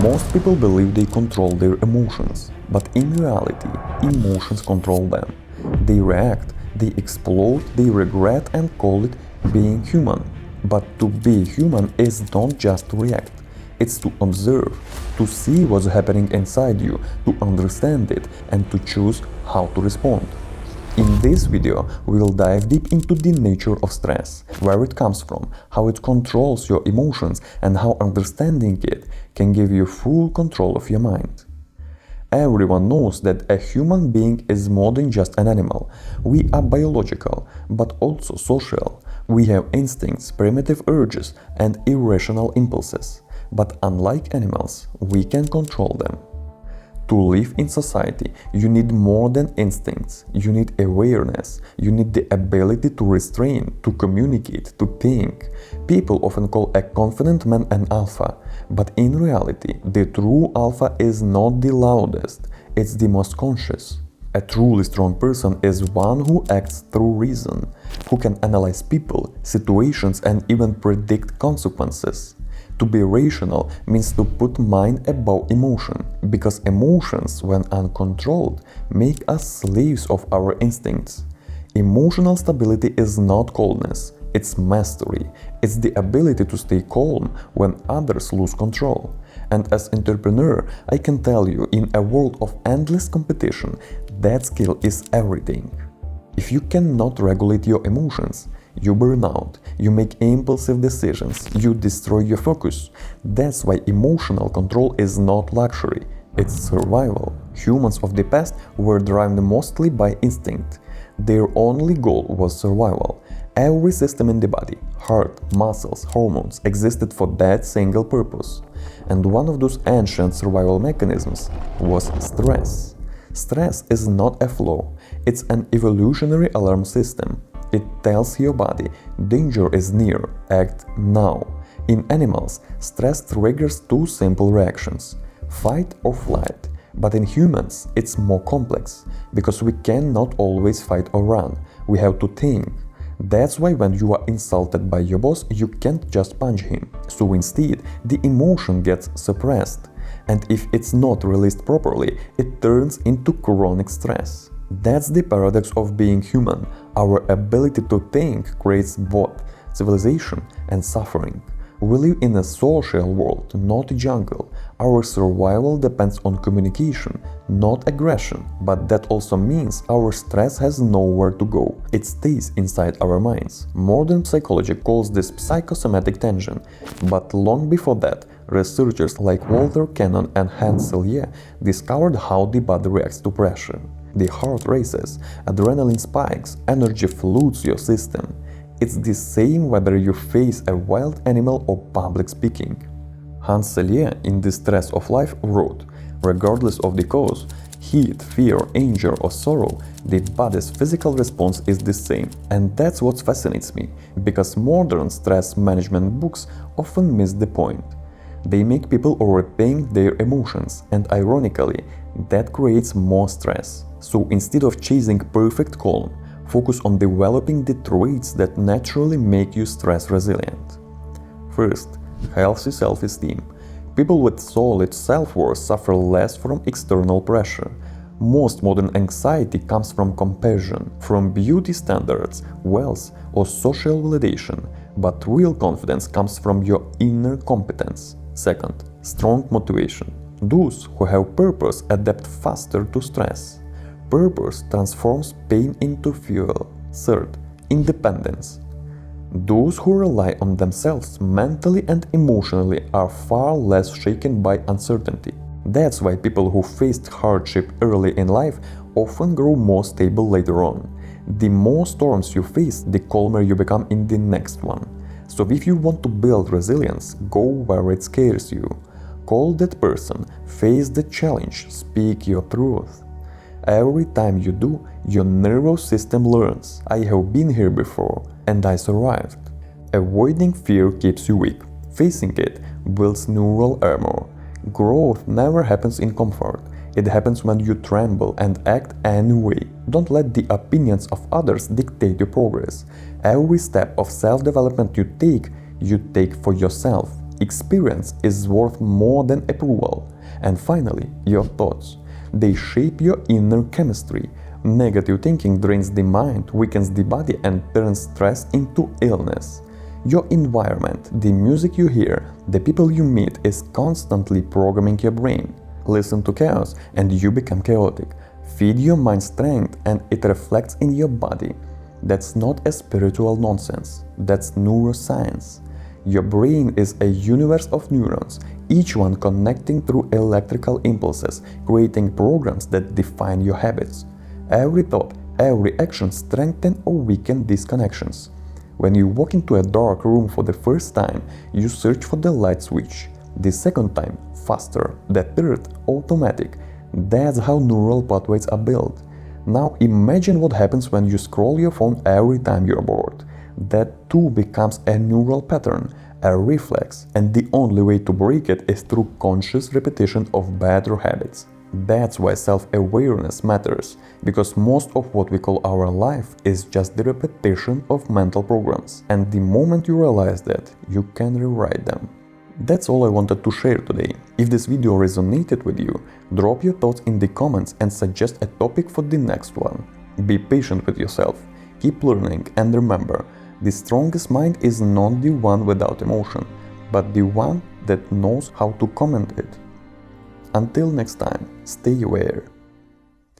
Most people believe they control their emotions, but in reality, emotions control them. They react, they explode, they regret and call it being human. But to be human is not just to react. It's to observe, to see what's happening inside you, to understand it, and to choose how to respond. In this video, we will dive deep into the nature of stress, where it comes from, how it controls your emotions, and how understanding it can give you full control of your mind. Everyone knows that a human being is more than just an animal. We are biological, but also social. We have instincts, primitive urges, and irrational impulses. But unlike animals, we can control them. To live in society, you need more than instincts. You need awareness. You need the ability to restrain, to communicate, to think. People often call a confident man an alpha, but in reality, the true alpha is not the loudest, it's the most conscious. A truly strong person is one who acts through reason, who can analyze people, situations, and even predict consequences. To be rational means to put mind above emotion, because emotions, when uncontrolled, make us slaves of our instincts. Emotional stability is not coldness, it's mastery. It's the ability to stay calm when others lose control. And as entrepreneur, I can tell you, in a world of endless competition, that skill is everything. If you cannot regulate your emotions, you burn out, you make impulsive decisions, you destroy your focus. That's why emotional control is not luxury, it's survival. Humans of the past were driven mostly by instinct. Their only goal was survival. Every system in the body, heart, muscles, hormones, existed for that single purpose. And one of those ancient survival mechanisms was stress. Stress is not a flaw, it's an evolutionary alarm system. It tells your body, danger is near, act now. In animals, stress triggers two simple reactions, fight or flight. But in humans, it's more complex, because we cannot always fight or run, we have to think. That's why when you are insulted by your boss, you can't just punch him. So instead, the emotion gets suppressed. And if it's not released properly, it turns into chronic stress. That's the paradox of being human. Our ability to think creates both civilization and suffering. We live in a social world, not a jungle. Our survival depends on communication, not aggression. But that also means our stress has nowhere to go. It stays inside our minds. Modern psychology calls this psychosomatic tension. But long before that, researchers like Walter Cannon and Hans Selye discovered how the body reacts to pressure. The heart races, adrenaline spikes, energy floods your system. It's the same whether you face a wild animal or public speaking. Hans Selye, in The Stress of Life, wrote, regardless of the cause, heat, fear, anger or sorrow, the body's physical response is the same. And that's what fascinates me, because modern stress management books often miss the point. They make people overthink their emotions, and ironically, that creates more stress. So instead of chasing perfect calm, focus on developing the traits that naturally make you stress resilient. First, healthy self-esteem. People with solid self-worth suffer less from external pressure. Most modern anxiety comes from comparison, from beauty standards, wealth, or social validation, but real confidence comes from your inner competence. Second, strong motivation. Those who have purpose adapt faster to stress. Purpose transforms pain into fuel. Third, independence. Those who rely on themselves mentally and emotionally are far less shaken by uncertainty. That's why people who faced hardship early in life often grow more stable later on. The more storms you face, the calmer you become in the next one. So if you want to build resilience, go where it scares you. Call that person, face the challenge, speak your truth. Every time you do, your nervous system learns, I have been here before, and I survived. Avoiding fear keeps you weak. Facing it builds neural armor. Growth never happens in comfort. It happens when you tremble and act anyway. Don't let the opinions of others dictate your progress. Every step of self-development you take for yourself. Experience is worth more than approval. And finally, your thoughts. They shape your inner chemistry. Negative thinking drains the mind, weakens the body, and turns stress into illness. Your environment, the music you hear, the people you meet is constantly programming your brain. Listen to chaos and you become chaotic. Feed your mind strength and it reflects in your body. That's not a spiritual nonsense, that's neuroscience. Your brain is a universe of neurons, each one connecting through electrical impulses, creating programs that define your habits. Every thought, every action strengthens or weakens these connections. When you walk into a dark room for the first time, you search for the light switch. The second time, faster. The third, automatic. That's how neural pathways are built. Now imagine what happens when you scroll your phone every time you're bored. That too becomes a neural pattern, a reflex, and the only way to break it is through conscious repetition of better habits. That's why self-awareness matters, because most of what we call our life is just the repetition of mental programs, and the moment you realize that, you can rewrite them. That's all I wanted to share today. If this video resonated with you, drop your thoughts in the comments and suggest a topic for the next one. Be patient with yourself, keep learning, and remember, the strongest mind is not the one without emotion, but the one that knows how to comment it. Until next time, stay aware.